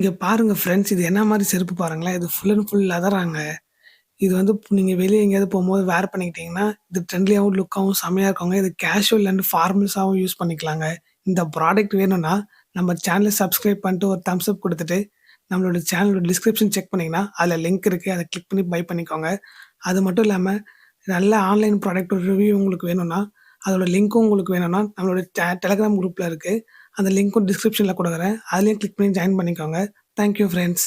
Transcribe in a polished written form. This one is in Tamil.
இங்க பாருங்க ஃப்ரெண்ட்ஸ். இது என்ன மாரி செருப்பு பாருங்களேன். இது ஃபுல் அண்ட் ஃபுல் லெதராங்க. இது வந்து நீங்க வெளிய எங்கேயாவது போம்போது வேர் பண்ணிக்கிட்டீங்கன்னா, இது ட்ரெண்ட்லியாவும், லுக்காவும் செம்மையா இருக்குங்க. இது கேஷுவல் அண்ட் ஃபார்மல்ஸாவும் யூஸ் பண்ணிக்கலாங்க. இந்த ப்ராடக்ட் வேணும்னா, நம்ம சேனல சப்ஸ்கிரைப் பண்ணிட்டு ஒரு தம்ஸ் அப் குடுத்துட்டு, நம்மளோட சேனலோட டிஸ்கிரிப்ஷன் செக் பண்ணீங்கன்னா, அதுல லிங்க் இருக்கு. அத கிளிக் பண்ணி பை பண்ணிக்கோங்க. அது மட்டும் இல்லாம, நல்ல ஆன்லைன் ப்ராடக்ட் ரிவ்யூ உங்களுக்கு வேணும்னா, அதோட லிங்க்கும் உங்களுக்கு வேணும்னா, நம்மளோட டெலகிராம் குரூப்ல இருக்கு. அந்த லிங்க்கும் டிஸ்கிரிப்ஷன்ல குடுக்குறேன். அதுலயும் கிளிக் பண்ணி ஜாயின் பண்ணிக்கோங்க. Thank you friends.